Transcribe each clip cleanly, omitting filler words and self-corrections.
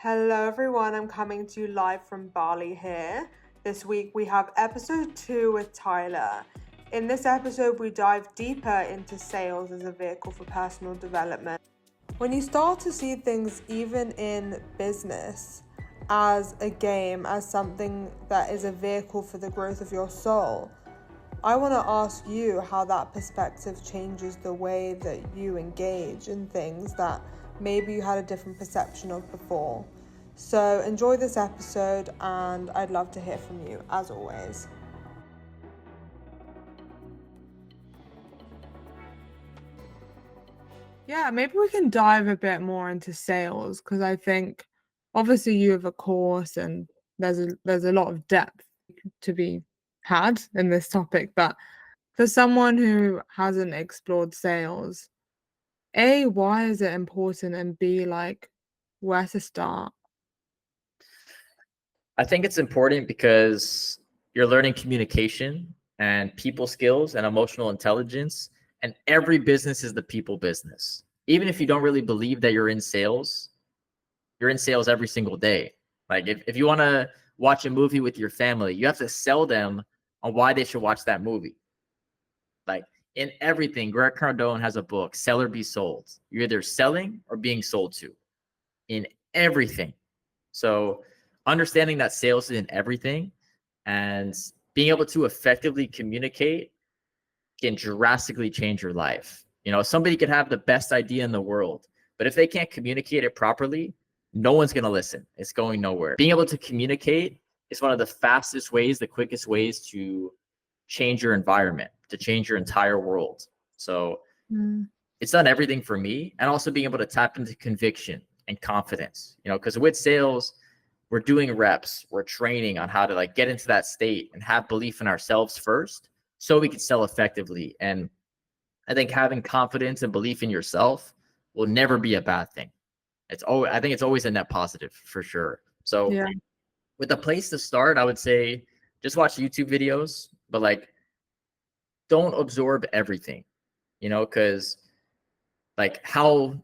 Hello everyone, I'm coming to you live from Bali here. This week we have episode 2 with Tyler. In this episode we dive deeper into sales as a vehicle for personal development. When you start to see things even in business as a game, as something that is a vehicle for the growth of your soul, I want to ask you how that perspective changes the way that you engage in things that maybe you had a different perception of before. So enjoy this episode and I'd love to hear from you as always. Yeah, maybe we can dive a bit more into sales because I think obviously you have a course and there's a lot of depth to be had in this topic, but for someone who hasn't explored sales, A, why is it important? And B, like, where to start? I think it's important because you're learning communication and people skills and emotional intelligence, and every business is the people business. Even if you don't really believe that you're in sales every single day. Like if you want to watch a movie with your family, you have to sell them on why they should watch that movie. Like in everything, Grant Cardone has a book, Sell or Be Sold. You're either selling or being sold to in everything. So understanding that sales is in everything and being able to effectively communicate can drastically change your life. You know, somebody could have the best idea in the world, but if they can't communicate it properly, no one's going to listen. It's going nowhere. Being able to communicate is one of the fastest ways, the quickest ways to change your environment, to change your entire world. So it's done everything for me, and also being able to tap into conviction and confidence, you know, because with sales, we're doing reps, we're training on how to like get into that state and have belief in ourselves first so we can sell effectively. And I think having confidence and belief in yourself will never be a bad thing. I think it's always a net positive for sure. So Yeah. with a place to start, I would say just watch YouTube videos, but like don't absorb everything, you know, because like how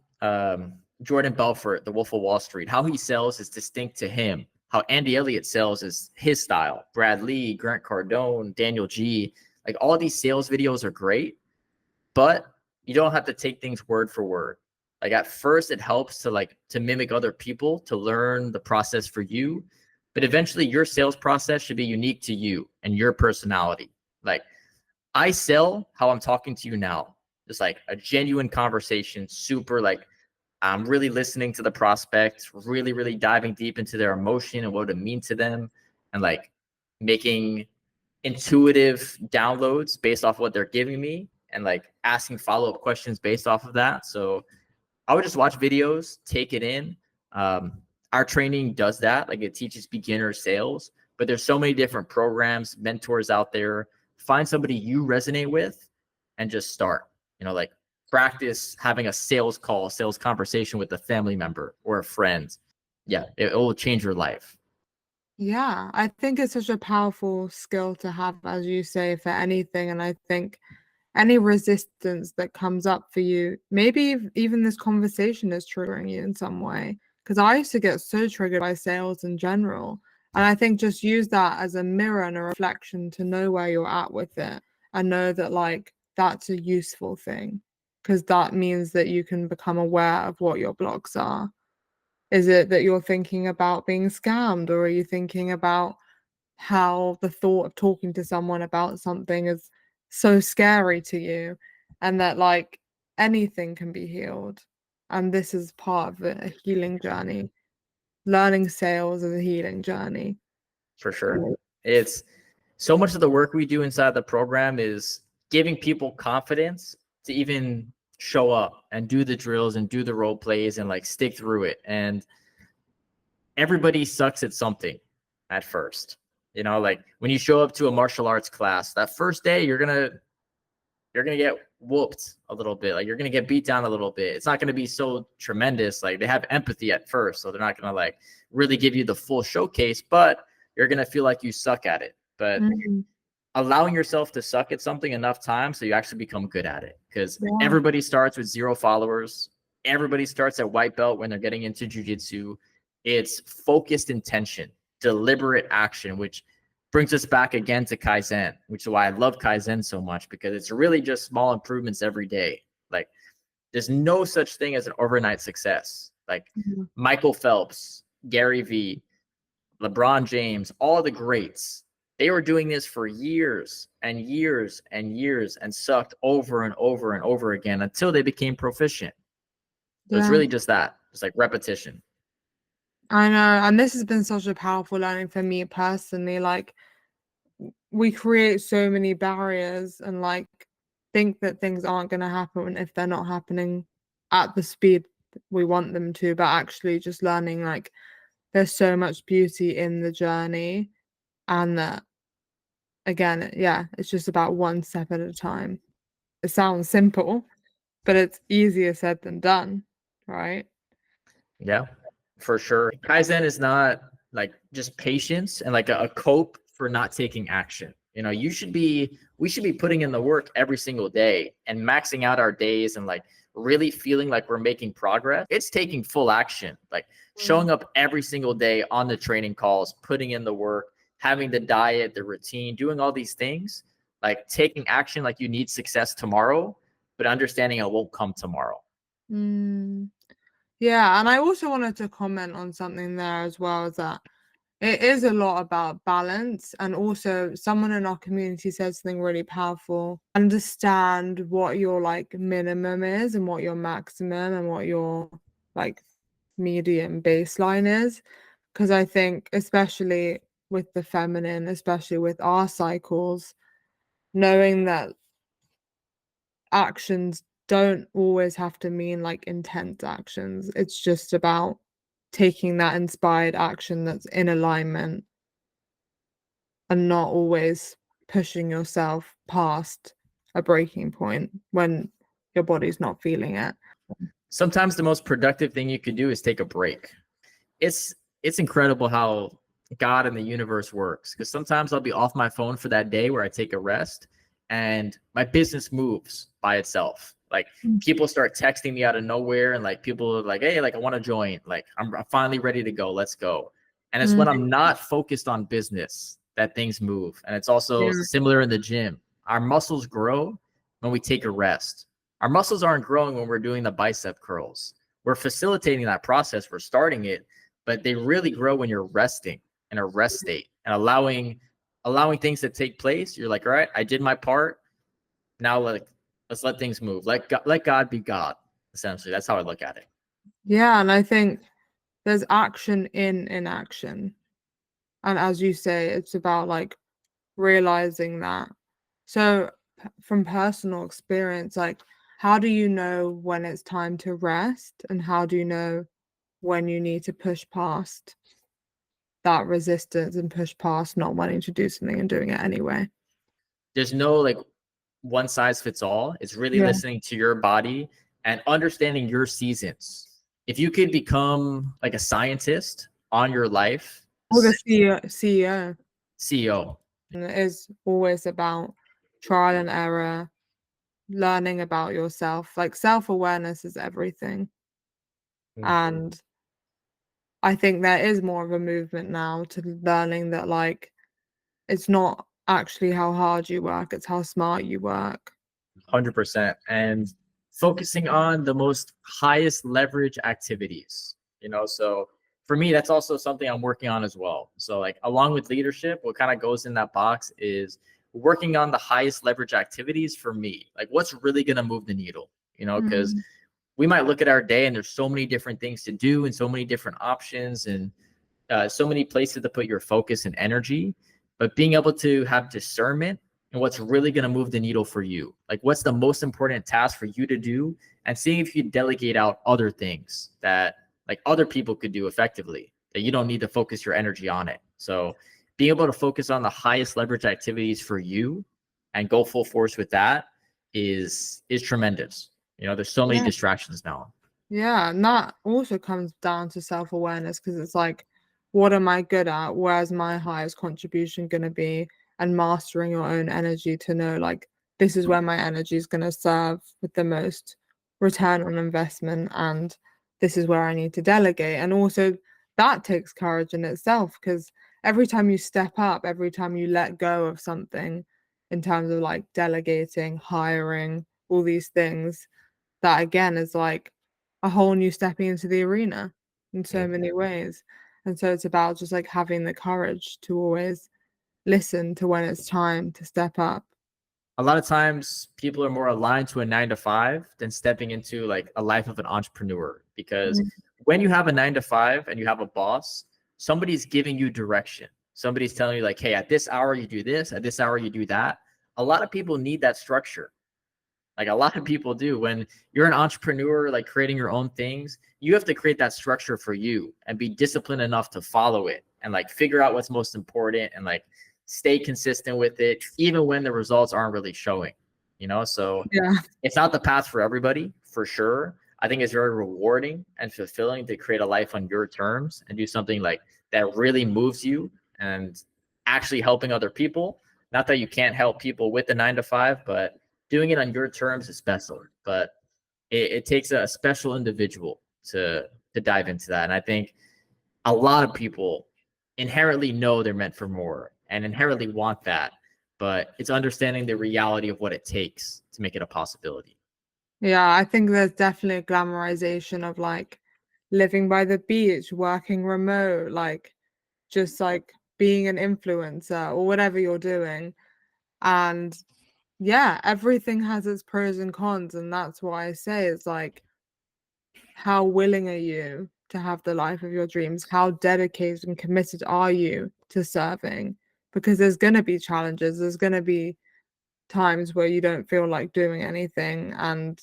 Jordan Belfort, the Wolf of Wall Street, how he sells is distinct to him. How Andy Elliott sells is his style. Brad Lee, Grant Cardone, Daniel G. Like all these sales videos are great, but you don't have to take things word for word. Like at first it helps to mimic other people, to learn the process for you. But eventually your sales process should be unique to you and your personality. Like I sell how I'm talking to you now. Just like a genuine conversation, super like I'm really listening to the prospect, really, really diving deep into their emotion and what it means to them, and like making intuitive downloads based off what they're giving me and like asking follow-up questions based off of that. So I would just watch videos, take it in. Our training does that. Like it teaches beginner sales, but there's so many different programs, mentors out there. Find somebody you resonate with and just start, you know, like practice having a sales call, sales conversation with a family member or a friend. Yeah, it will change your life. Yeah, I think it's such a powerful skill to have, as you say, for anything. And I think any resistance that comes up for you, maybe even this conversation is triggering you in some way. Because I used to get so triggered by sales in general. And I think just use that as a mirror and a reflection to know where you're at with it and know that, like, that's a useful thing. Because that means that you can become aware of what your blocks are. Is it that you're thinking about being scammed, or are you thinking about how the thought of talking to someone about something is so scary to you, and that like anything can be healed? And this is part of a healing journey. Learning sales is a healing journey. For sure. It's so much of the work we do inside the program is giving people confidence to even show up and do the drills and do the role plays and like stick through it. And everybody sucks at something at first. You know, like when you show up to a martial arts class, that first day you're gonna get whooped a little bit. Like you're gonna get beat down a little bit. It's not gonna be so tremendous. Like they have empathy at first, so they're not gonna like really give you the full showcase, but you're gonna feel like you suck at it. But allowing yourself to suck at something enough times so you actually become good at it, because everybody starts with 0 followers. Everybody starts at white belt when they're getting into jiu-jitsu. It's focused intention, deliberate action, which brings us back again to Kaizen, which is why I love Kaizen so much, because it's really just small improvements every day. Like there's no such thing as an overnight success. Like Michael Phelps, Gary Vee, LeBron James, all the greats, they were doing this for years and years and years and sucked over and over and over again until they became proficient. So it's Yeah, really just that. It's like repetition. I know. And this has been such a powerful learning for me personally. Like, we create so many barriers and like think that things aren't going to happen if they're not happening at the speed we want them to, but actually just learning like there's so much beauty in the journey, and that again, yeah, it's just about one step at a time. It sounds simple, but it's easier said than done, right? Yeah, for sure. Kaizen is not like just patience and like a cope for not taking action. You know, we should be putting in the work every single day and maxing out our days and like really feeling like we're making progress. It's taking full action, like showing up every single day on the training calls, putting in the work, having the diet, the routine, doing all these things, like taking action like you need success tomorrow, but understanding it won't come tomorrow. Mm. Yeah, and I also wanted to comment on something there as well, is that it is a lot about balance. And also, someone in our community said something really powerful. Understand what your like minimum is and what your maximum and what your like medium baseline is. Because I think, especially with the feminine, especially with our cycles, knowing that actions don't always have to mean like intense actions. It's just about taking that inspired action that's in alignment and not always pushing yourself past a breaking point when your body's not feeling it. Sometimes the most productive thing you could do is take a break. It's incredible how God and the universe works, because sometimes I'll be off my phone for that day where I take a rest and my business moves by itself. Like people start texting me out of nowhere, and like people are like, hey, like I want to join, like I'm finally ready to go, let's go. And it's Mm, when I'm not focused on business that things move. And it's also yeah. similar in the gym. Our muscles grow when we take a rest. Our muscles aren't growing when we're doing the bicep curls. We're facilitating that process, we're starting it, but they really grow when you're resting in a rest state and allowing things to take place. You're like, all right, I did my part. Now let's let things move. Let God be God. Essentially, that's how I look at it. Yeah, and I think there's action in inaction. And as you say, it's about like realizing that. So, from personal experience, like, how do you know when it's time to rest, and how do you know when you need to push past that resistance and push past not wanting to do something and doing it anyway? There's no like one size fits all. It's really Yeah. listening to your body and understanding your seasons. If you could become like a scientist on your life, Or the CEO, CEO. and it is always about trial and error, learning about yourself. Like, self-awareness is everything. And I think there is more of a movement now to learning that like it's not actually how hard you work, it's how smart you work. 100%. And focusing on the most highest leverage activities, so for me, that's also something I'm working on as well. So like along with leadership, what kind of goes in that box is working on the highest leverage activities for me. Like what's really going to move the needle, because Mm. we might look at our day and there's so many different things to do and so many different options and so many places to put your focus and energy, but being able to have discernment and what's really going to move the needle for you. Like what's the most important task for you to do, and seeing if you delegate out other things that like other people could do effectively, that you don't need to focus your energy on it. So being able to focus on the highest leverage activities for you and go full force with that is tremendous. There's so many Yeah. distractions now. Yeah, and that also comes down to self-awareness, because it's like, what am I good at? Where's my highest contribution going to be? And mastering your own energy to know, like, this is where my energy is going to serve with the most return on investment, and this is where I need to delegate. And also that takes courage in itself, because every time you step up, every time you let go of something in terms of like delegating, hiring, all these things, that again is like a whole new stepping into the arena in so Yeah. many ways. And so it's about just like having the courage to always listen to when it's time to step up. A lot of times people are more aligned to a 9 to 5 than stepping into like a life of an entrepreneur, because Mhm. when you have a 9 to 5 and you have a boss, somebody's giving you direction. Somebody's telling you like, hey, at this hour you do this, at this hour you do that. A lot of people need that structure. Like a lot of people do. When you're an entrepreneur, like creating your own things, you have to create that structure for you and be disciplined enough to follow it and like figure out what's most important and like stay consistent with it, even when the results aren't really showing, you know? So Yeah. it's not the path for everybody, for sure. I think it's very rewarding and fulfilling to create a life on your terms and do something like that really moves you and actually helping other people. Not that you can't help people with the 9 to 5, but doing it on your terms is special. But it takes a special individual to dive into that. And I think a lot of people inherently know they're meant for more and inherently want that, but it's understanding the reality of what it takes to make it a possibility. Yeah, I think there's definitely a glamorization of like living by the beach, working remote, like just like being an influencer or whatever you're doing. And yeah, everything has its pros and cons. And that's why I say it's like, how willing are you to have the life of your dreams? How dedicated and committed are you to serving? Because there's going to be challenges, there's going to be times where you don't feel like doing anything. And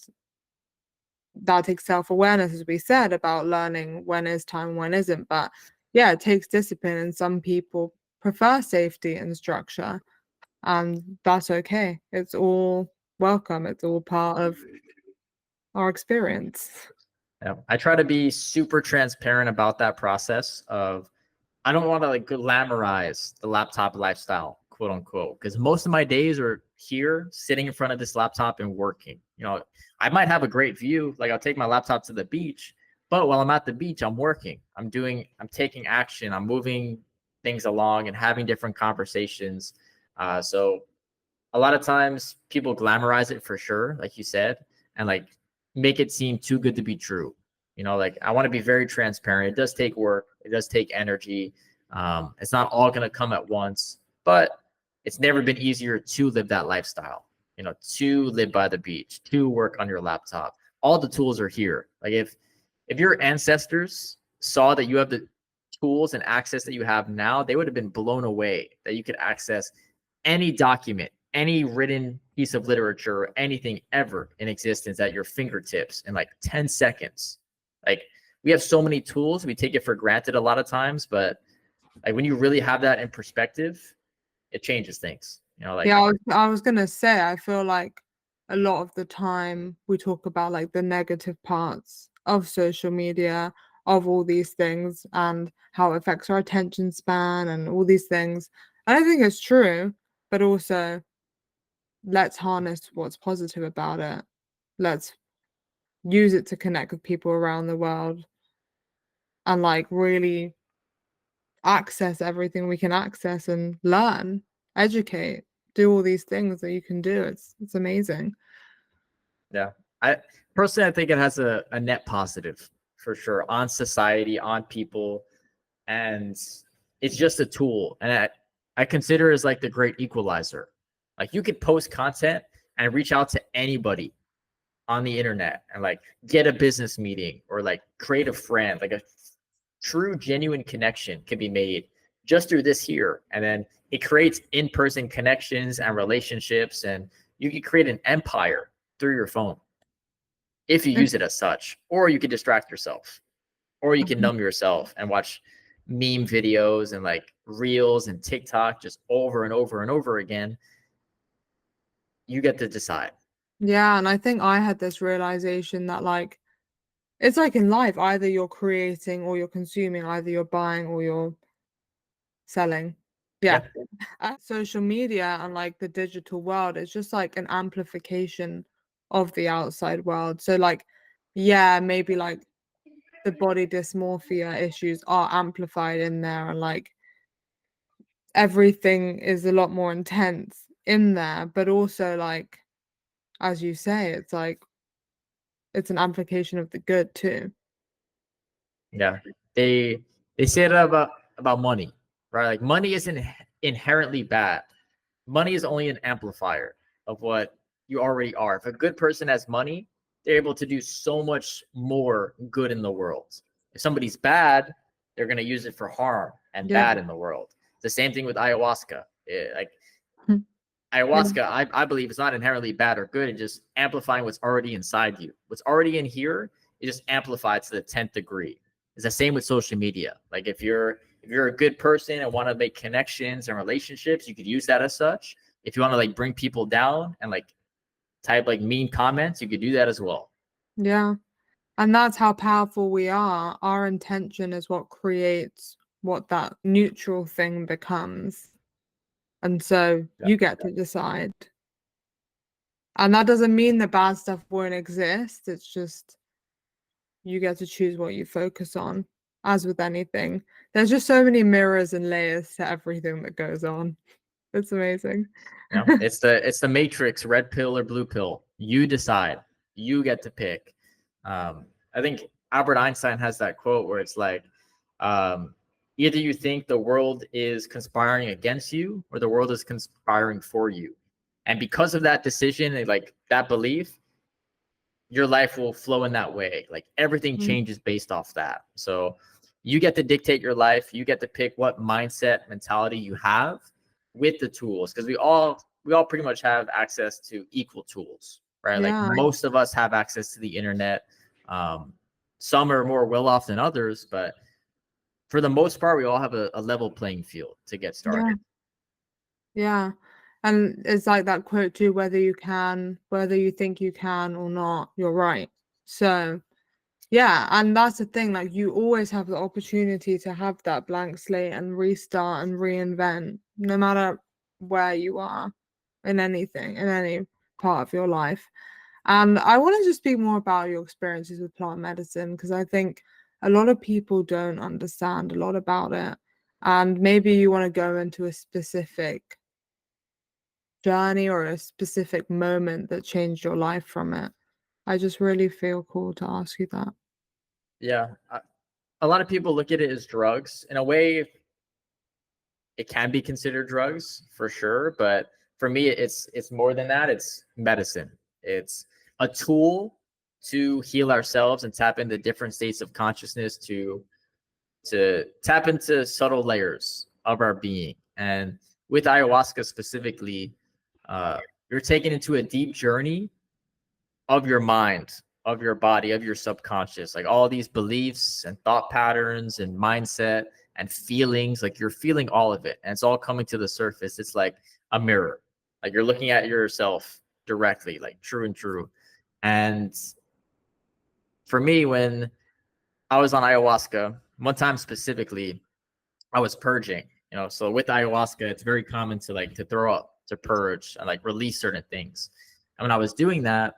that takes self-awareness, as we said, about learning when is time, when isn't. But yeah, it takes discipline, and some people prefer safety and structure, and that's okay. It's all welcome. It's all part of our experience. Yeah. I try to be super transparent about that process of I don't want to like glamorize the laptop lifestyle, quote unquote, because most of my days are here sitting in front of this laptop and working. You know, I might have a great view, like I'll take my laptop to the beach, but while I'm at the beach, I'm working, I'm taking action, I'm moving things along and having different conversations. So a lot of times people glamorize it for sure, like you said, and like make it seem too good to be true. You know, like I want to be very transparent. It does take work, it does take energy. It's not all going to come at once, but it's never been easier to live that lifestyle, you know, to live by the beach, to work on your laptop. All the tools are here. Like if your ancestors saw that you have the tools and access that you have now, they would have been blown away that you could access any document, any written piece of literature, anything ever in existence at your fingertips in like 10 seconds. Like we have so many tools, we take it for granted a lot of times, but like when you really have that in perspective, it changes things. You know, like Yeah, I was gonna say, I feel like a lot of the time we talk about like the negative parts of social media, of all these things, and how it affects our attention span and all these things. And I think it's true, but also let's harness what's positive about it. Let's use it to connect with people around the world and like really access everything we can access and learn, educate, do all these things that you can do. It's amazing. yeah. I personally I think it has a net positive for sure on society, on people, and it's just a tool. And I consider it as like the great equalizer. Like you could post content and reach out to anybody on the internet and like get a business meeting or like create a friend, like a true genuine connection can be made just through this here. And then it creates in-person connections and relationships, and you can create an empire through your phone if you use it as such, or you can distract yourself, or you can numb yourself and watch meme videos and like reels and TikTok just over and over and over again. You get to decide. Yeah, and I think I had this realization that like it's like in life, either you're creating or you're consuming, either you're buying or you're selling. Yeah. Yeah. Social media and like the digital world is just like an amplification of the outside world. So like, yeah, maybe like the body dysmorphia issues are amplified in there, and like everything is a lot more intense in there, but also like as you say, it's like it's an amplification of the good too. Yeah, they say that about money, right? Like money isn't inherently bad. Money is only an amplifier of what you already are. If a good person has money, they're able to do so much more good in the world. If somebody's bad, they're going to use it for harm and Yeah. bad in the world. It's the same thing with ayahuasca. Like Yeah. ayahuasca, I believe, is not inherently bad or good. It's just amplifying what's already inside you. What's already in here is just amplified to the 10th degree. It's the same with social media. Like if you're a good person and want to make connections and relationships, you could use that as such. If you want to like bring people down and like type like mean comments, you could do that as well. Yeah. And that's how powerful we are. Our intention is what creates what that neutral thing becomes. And so Yeah. you get to decide. And that doesn't mean the bad stuff won't exist. It's just you get to choose what you focus on. As with anything, there's just so many mirrors and layers to everything that goes on. It's amazing. You know, it's the matrix, red pill or blue pill. You decide. You get to pick. I think Albert Einstein has that quote where it's like, um, either you think the world is conspiring against you or the world is conspiring for you. And because of that decision and like that belief, your life will flow in that way. Like everything Mm. changes based off that. So you get to dictate your life. You get to pick what mindset mentality you have with the tools, because we all pretty much have access to equal tools, right? Like Yeah. most of us have access to the internet. Some are more well off than others, but for the most part, we all have a level playing field to get started. Yeah. Yeah. And it's like that quote too, whether you think you can or not, you're right. So yeah, and that's the thing, like you always have the opportunity to have that blank slate and restart and reinvent, no matter where you are in anything, in any part of your life. And I want to just speak more about your experiences with plant medicine because I think a lot of people don't understand a lot about it. And maybe you want to go into a specific journey or a specific moment that changed your life from it. I just really feel cool to ask you that. Yeah. A lot of people look at it as drugs. In a way, it can be considered drugs for sure, but for me it's more than that. It's medicine. It's a tool to heal ourselves and tap into different states of consciousness, to tap into subtle layers of our being. And with ayahuasca specifically, you're taken into a deep journey of your mind, of your body, of your subconscious, like all these beliefs and thought patterns and mindset and feelings, like you're feeling all of it and it's all coming to the surface. It's like a mirror, like you're looking at yourself directly, like true and true. And for me, when I was on ayahuasca, one time specifically, I was purging, you know, so with ayahuasca, it's very common to like to throw up, to purge and like release certain things. And when I was doing that,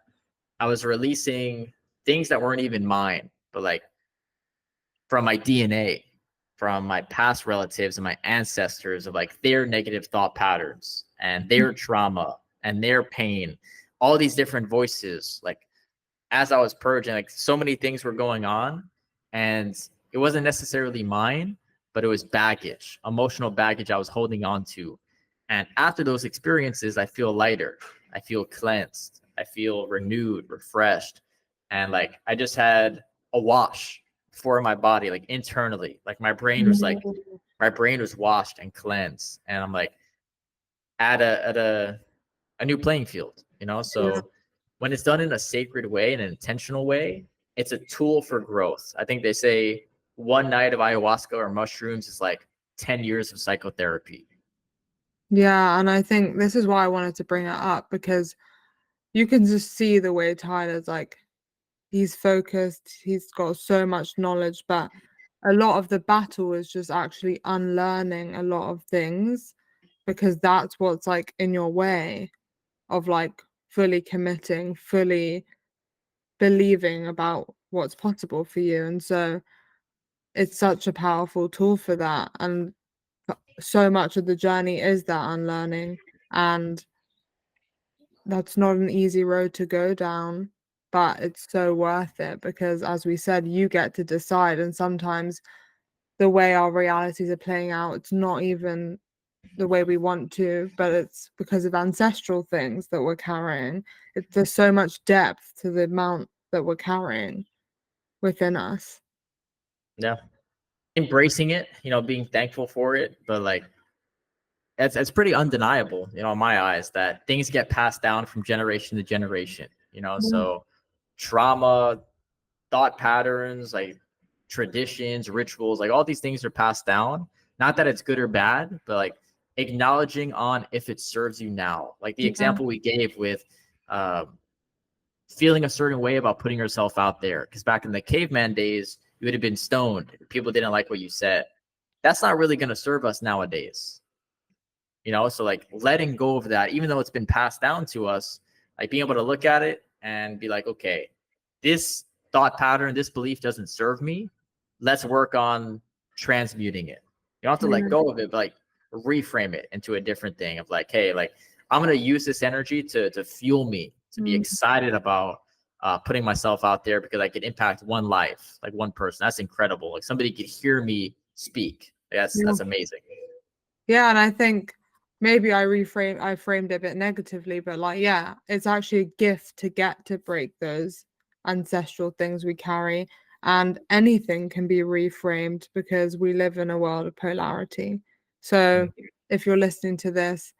I was releasing things that weren't even mine, but like from my DNA, from my past relatives and my ancestors, of like their negative thought patterns and their trauma and their pain, all these different voices. Like as I was purging, like so many things were going on, and it wasn't necessarily mine, but it was baggage, emotional baggage I was holding on to. And after those experiences, I feel lighter. I feel cleansed. I feel renewed, refreshed. And like I just had a wash for my body, like internally. Like my brain was washed and cleansed. And I'm like at a new playing field, you know? Yeah. So when it's done in a sacred way, in an intentional way, it's a tool for growth. I think they say one night of ayahuasca or mushrooms is like 10 years of psychotherapy. Yeah, and I think this is why I wanted to bring it up because you can just see the way Tyler's like he's focused, he's got so much knowledge, but a lot of the battle is just actually unlearning a lot of things because that's what's like in your way of like fully committing, fully believing about what's possible for you. And so it's such a powerful tool for that. And so much of the journey is that unlearning. And that's not an easy road to go down, but it's so worth it because, as we said, you get to decide. And sometimes the way our realities are playing out, it's not even the way we want to, but it's because of ancestral things that we're carrying. There's so much depth to the amount that we're carrying within us. Yeah. Embracing it, being thankful for it, but like it's pretty undeniable, in my eyes, that things get passed down from generation to generation, so trauma, thought patterns, like traditions, rituals, like all these things are passed down. Not that it's good or bad, but like acknowledging on if it serves you now. Like the example we gave with feeling a certain way about putting yourself out there. Because back in the caveman days, you would have been stoned. People didn't like what you said. That's not really going to serve us nowadays. So like letting go of that, even though it's been passed down to us, like being able to look at it and be like, okay, this thought pattern, this belief doesn't serve me. Let's work on transmuting it. You don't have to let go of it, but like reframe it into a different thing of like, hey, like I'm going to use this energy to fuel me, to be excited about putting myself out there because I could impact one life, like one person. That's incredible. Like somebody could hear me speak. That's amazing. Yeah, and I think maybe I framed it a bit negatively, but like, yeah, it's actually a gift to get to break those ancestral things we carry, and anything can be reframed because we live in a world of polarity. So if you're listening to this,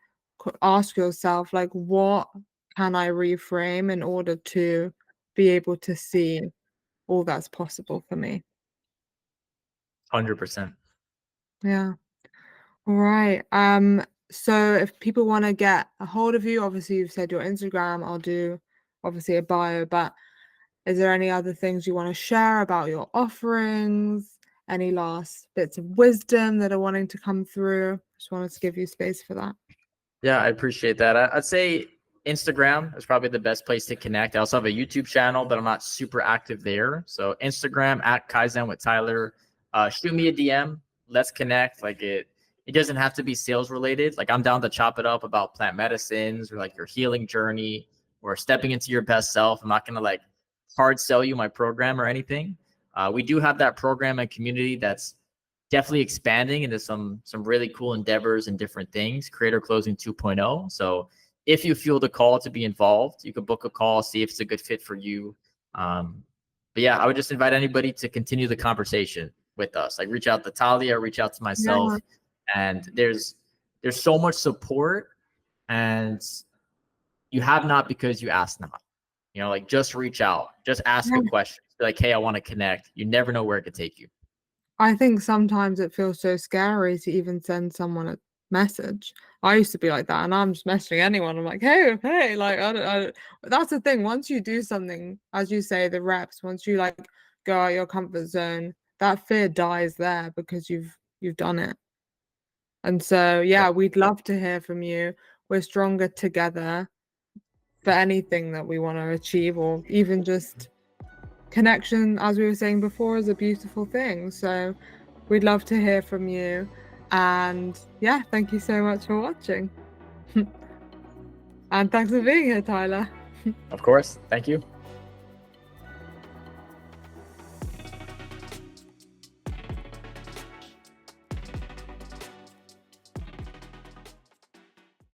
ask yourself, like, what can I reframe in order to be able to see all that's possible for me? 100%. Yeah. All right. So if people want to get a hold of you, obviously you've said your Instagram, I'll do obviously a bio, but is there any other things you want to share about your offerings? Any last bits of wisdom that are wanting to come through? Just wanted to give you space for that. Yeah, I appreciate that. I'd say Instagram is probably the best place to connect. I also have a YouTube channel, but I'm not super active there. So Instagram at Kaizen with Tyler. Shoot me a DM. Let's connect. Like it doesn't have to be sales related. Like I'm down to chop it up about plant medicines or like your healing journey or stepping into your best self. I'm not gonna like hard sell you my program or anything. We do have that program and community that's definitely expanding into some really cool endeavors and different things. Creator Closing 2.0. So if you feel the call to be involved, you could book a call, see if it's a good fit for you. But yeah, I would just invite anybody to continue the conversation with us. Like reach out to Talia, reach out to myself, and there's so much support, and you have not because you ask not. Like just reach out, just ask a question. Be like, hey, I want to connect. You never know where it could take you. I think sometimes it feels so scary to even send someone a message. I used to be like that, and I'm just messaging anyone. I'm like, hey, like I don't. That's the thing. Once you do something, as you say, the reps. Once you like go out your comfort zone, that fear dies there because you've done it. And so, yeah, we'd love to hear from you. We're stronger together for anything that we want to achieve, or even just connection, as we were saying before, is a beautiful thing. So we'd love to hear from you. And yeah, thank you so much for watching. And thanks for being here, Tyler. Of course. Thank you.